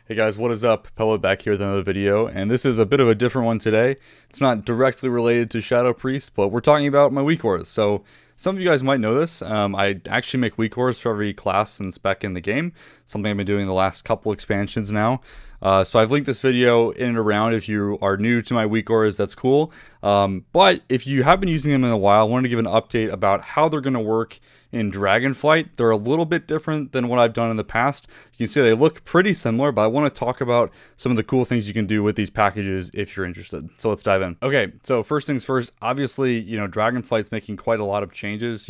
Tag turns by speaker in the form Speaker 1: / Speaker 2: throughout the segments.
Speaker 1: Hey guys, what is up? Publik back here with another video, and this is a bit of a different one today. It's not directly related to Shadow Priest, but we're talking about my WeakAuras. So some of you guys might know this. I actually make WeakAuras for every class and spec in the game. Something I've been doing the last couple expansions now. So I've linked this video in and around. If you are new to my WeakAuras, that's cool. But if you have been using them in a while, I wanted to give an update about how they're going to work in Dragonflight. They're a little bit different than what I've done in the past. You can see they look pretty similar, but I want to talk about some of the cool things you can do with these packages if you're interested. So let's dive in. Okay, so first things first, obviously, Dragonflight's making quite a lot of changes,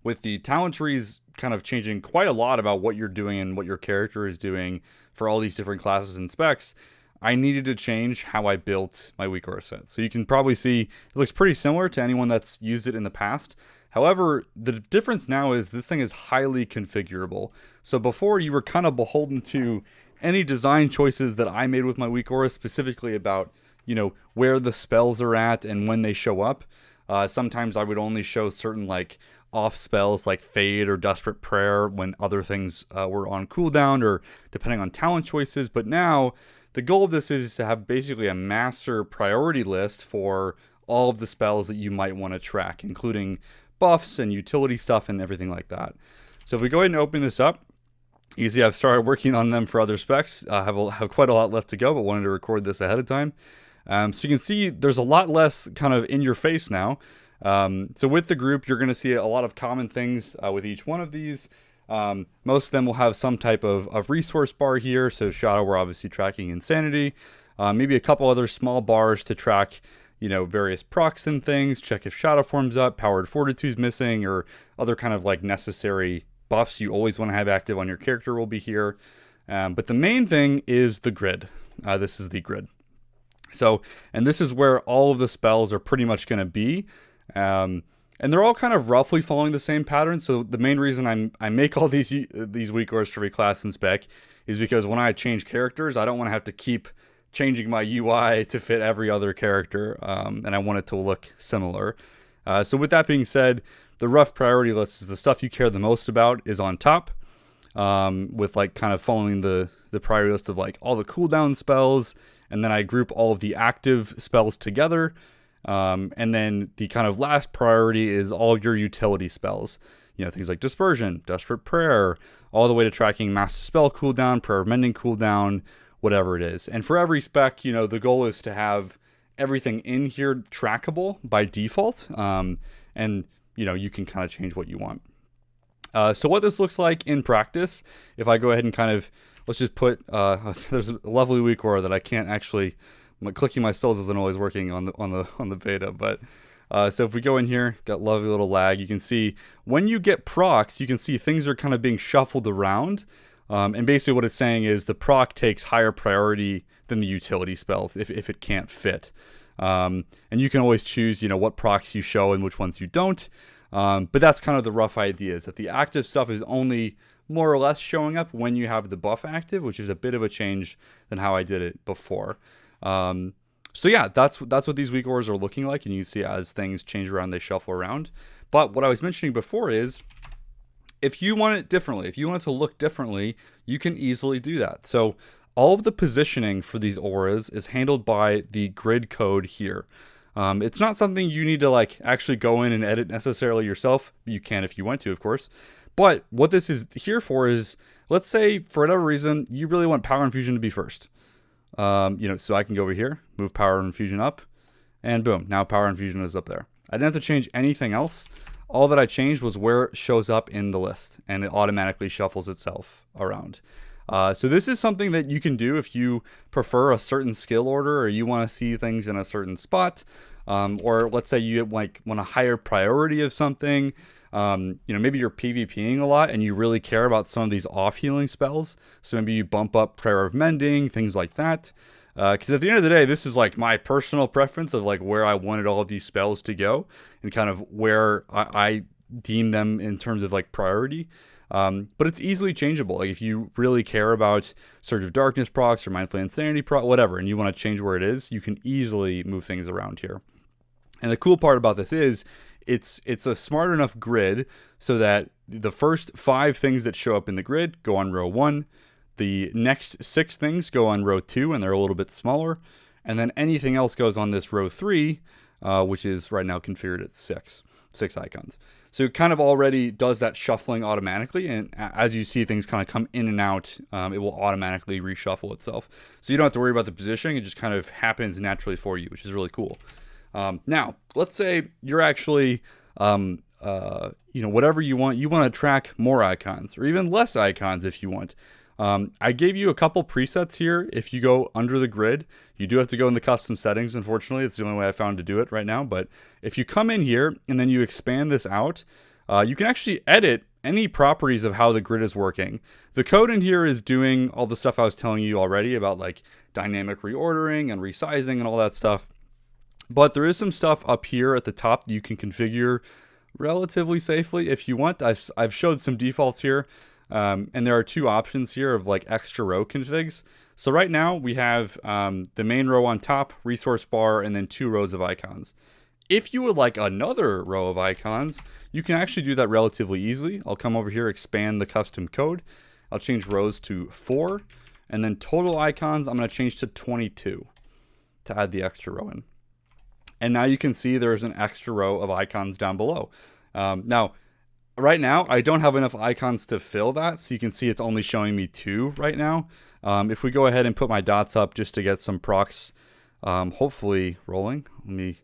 Speaker 1: with the talent trees kind of changing quite a lot about what you're doing and what your character is doing for all these different classes and specs. I needed to change how I built my WeakAura set. So you can probably see it looks pretty similar to anyone that's used it in the past. However, the difference now is this thing is highly configurable. So before, you were kind of beholden to any design choices that I made with my WeakAura, specifically about, where the spells are at and when they show up. Sometimes I would only show certain off spells like Fade or Desperate Prayer when other things were on cooldown or depending on talent choices. But now the goal of this is to have basically a master priority list for all of the spells that you might want to track, including buffs and utility stuff and everything like that. So if we go ahead and open this up, you can see I've started working on them for other specs. I have quite a lot left to go, but wanted to record this ahead of time. So you can see there's a lot less kind of in your face now. So with the group, you're going to see a lot of common things with each one of these. Most of them will have some type of resource bar here. So Shadow, we're obviously tracking Insanity. Maybe a couple other small bars to track various procs and things, check if Shadow form's up, Powered Fortitude's missing, or other kind of necessary buffs you always want to have active on your character will be here. But the main thing is the grid. This is the grid. So, and this is where all of the spells are pretty much going to be. And they're all kind of roughly following the same pattern. So the main reason I make all these WeakAuras for every class and spec is because when I change characters, I don't want to have to keep changing my UI to fit every other character, and I want it to look similar. So with that being said, the rough priority list is the stuff you care the most about is on top, with kind of following the priority list of all the cooldown spells, and then I group all of the active spells together, and then the kind of last priority is all of your utility spells. Things like Dispersion, Desperate Prayer, all the way to tracking Master Spell cooldown, Prayer of Mending cooldown, whatever it is. And for every spec, the goal is to have everything in here trackable by default. And you can kind of change what you want. So what this looks like in practice, if I go ahead and kind of, let's just put, there's a lovely WeakAura that I can't actually, clicking my spells isn't always working on the beta, but so if we go in here, got lovely little lag, you can see when you get procs, you can see things are kind of being shuffled around. And basically what it's saying is the proc takes higher priority than the utility spells if it can't fit. And you can always choose, what procs you show and which ones you don't. But that's kind of the rough idea, is that the active stuff is only more or less showing up when you have the buff active, which is a bit of a change than how I did it before. So yeah, that's what these WeakAuras are looking like. And you see as things change around, they shuffle around. But what I was mentioning before is, if you want it differently, if you want it to look differently, you can easily do that. So all of the positioning for these auras is handled by the grid code here. It's not something you need to actually go in and edit necessarily yourself. You can if you want to, of course. But what this is here for is, let's say for whatever reason, you really want Power Infusion to be first. So I can go over here, move Power Infusion up, and boom, now Power Infusion is up there. I didn't have to change anything else. All that I changed was where it shows up in the list, and it automatically shuffles itself around. So this is something that you can do if you prefer a certain skill order, or you want to see things in a certain spot, or let's say you want a higher priority of something. Maybe you're PvPing a lot and you really care about some of these off healing spells. So maybe you bump up Prayer of Mending, things like that. Because at the end of the day, this is my personal preference of where I wanted all of these spells to go and kind of where I deem them in terms of priority. But it's easily changeable. If you really care about Surge of Darkness procs or Mindful Insanity proc, whatever, and you want to change where it is, you can easily move things around here. And the cool part about this is it's a smart enough grid so that the first 5 things that show up in the grid go on row 1. The next 6 things go on row 2, and they're a little bit smaller. And then anything else goes on this row 3, which is right now configured at 6 icons. So it kind of already does that shuffling automatically, and as you see things kind of come in and out, it will automatically reshuffle itself. So you don't have to worry about the positioning, it just kind of happens naturally for you, which is really cool. Now, let's say you're actually, whatever you want to track more icons, or even less icons if you want. I gave you a couple presets here. If you go under the grid, you do have to go in the custom settings. Unfortunately, it's the only way I found to do it right now. But if you come in here and then you expand this out, you can actually edit any properties of how the grid is working. The code in here is doing all the stuff I was telling you already about, like dynamic reordering and resizing and all that stuff. But there is some stuff up here at the top that you can configure relatively safely if you want. I've showed some defaults here. And there are 2 options here of like extra row configs. So right now we have the main row on top, resource bar, and then 2 rows of icons. If you would like another row of icons, you can actually do that relatively easily. I'll come over here, expand the custom code. I'll change rows to 4, and then total icons, I'm going to change to 22 to add the extra row in. And now you can see there's an extra row of icons down below. Now, right now, I don't have enough icons to fill that, so you can see it's only showing me 2 right now. If we go ahead and put my dots up just to get some procs, hopefully rolling. Let me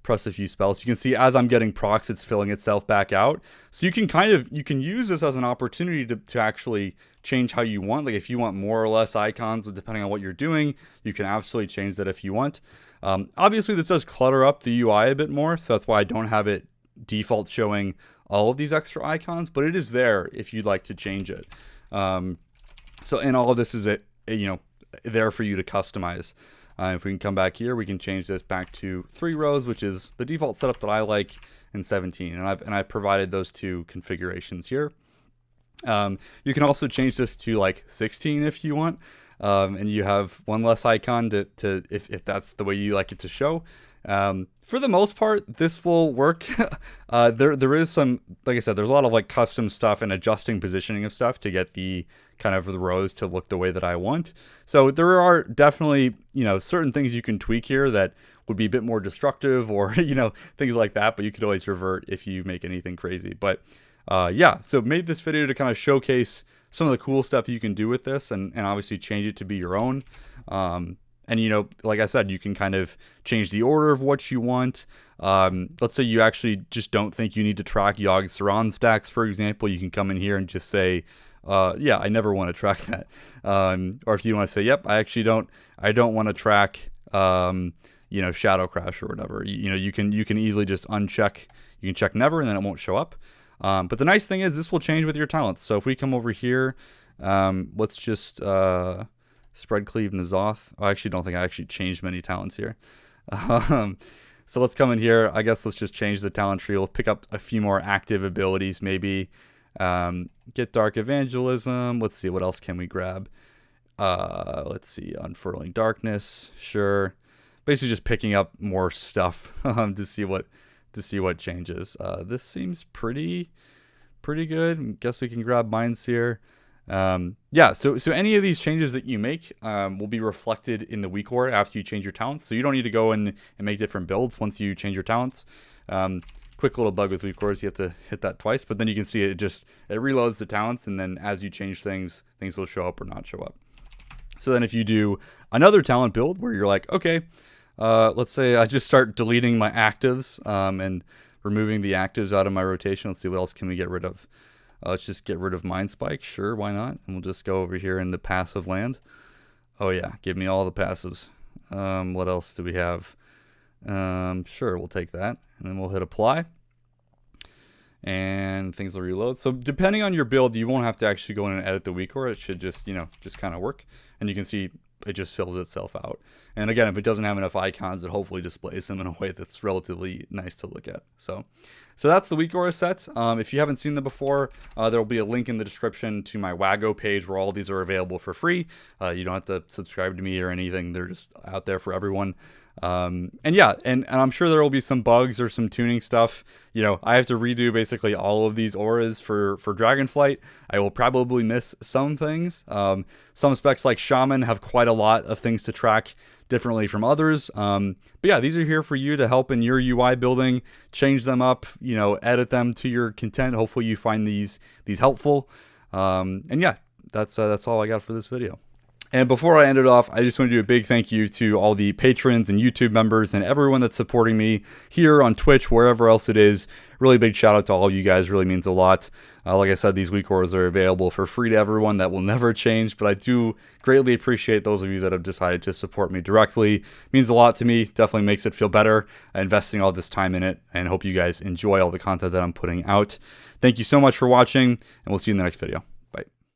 Speaker 1: press a few spells. You can see as I'm getting procs, it's filling itself back out. So you can use this as an opportunity to actually change how you want. Like if you want more or less icons, depending on what you're doing, you can absolutely change that if you want. Obviously, this does clutter up the UI a bit more, so that's why I don't have it default showing all of these extra icons, but it is there if you'd like to change it. And all of this is there for you to customize. If we can come back here, we can change this back to 3 rows, which is the default setup that I like, in 17. And I've provided those 2 configurations here. You can also change this to like 16 if you want, and you have 1 less icon if that's the way you like it to show. For the most part, this will work. There is some, like I said, there's a lot of like custom stuff and adjusting positioning of stuff to get the kind of the rows to look the way that I want. So there are definitely, certain things you can tweak here that would be a bit more destructive or, things like that, but you could always revert if you make anything crazy. But yeah, so made this video to kind of showcase some of the cool stuff you can do with this and obviously change it to be your own. And, like I said, you can kind of change the order of what you want. Let's say you actually just don't think you need to track Yogg Saron stacks, for example. You can come in here and just say, yeah, I never want to track that. Or if you want to say, yep, I don't want to track, Shadow Crash or whatever. You can easily just uncheck. You can check never, and then it won't show up. But the nice thing is this will change with your talents. So if we come over here, let's just... Spread Cleave Nazoth. I actually don't think I actually changed many talents here. So let's come in here. I guess let's just change the talent tree. We'll pick up a few more active abilities maybe. Get Dark Evangelism. Let's see, what else can we grab? Let's see, Unfurling Darkness. Sure. Basically just picking up more stuff to see what changes. This seems pretty good. Guess we can grab Minds here. Yeah, so any of these changes that you make will be reflected in the WeakAura after you change your talents. So you don't need to go in and make different builds once you change your talents. Quick little bug with WeakAura is you have to hit that twice, but then you can see it reloads the talents, and then as you change things will show up or not show up. So then if you do another talent build where you're like, okay, let's say I just start deleting my actives and removing the actives out of my rotation. Let's see, what else can we get rid of? Let's just get rid of Mind Spike. Sure, why not? And we'll just go over here in the passive land. Oh yeah, give me all the passives. What else do we have? Sure, we'll take that. And then we'll hit apply. And things will reload. So depending on your build, you won't have to actually go in and edit the WeakAura. It should just, just kind of work. And you can see it just fills itself out. And again, if it doesn't have enough icons, it hopefully displays them in a way that's relatively nice to look at. So that's the WeakAura set. If you haven't seen them before, there will be a link in the description to my Wago page where all of these are available for free. You don't have to subscribe to me or anything. They're just out there for everyone. And yeah, and I'm sure there will be some bugs or some tuning stuff. You know, I have to redo basically all of these auras for Dragonflight. I will probably miss some things. Some specs like Shaman have quite a lot of things to track differently from others. But yeah, these are here for you to help in your UI building, change them up, you know, edit them to your content. Hopefully you find these helpful. And yeah, that's all I got for this video. And before I end it off, I just want to do a big thank you to all the patrons and YouTube members and everyone that's supporting me here on Twitch, wherever else it is. Really big shout out to all of you guys. Really means a lot. Like I said, these WeakAuras are available for free to everyone. That will never change, but I do greatly appreciate those of you that have decided to support me directly. It means a lot to me. Definitely makes it feel better investing all this time in it, and hope you guys enjoy all the content that I'm putting out. Thank you so much for watching, and we'll see you in the next video.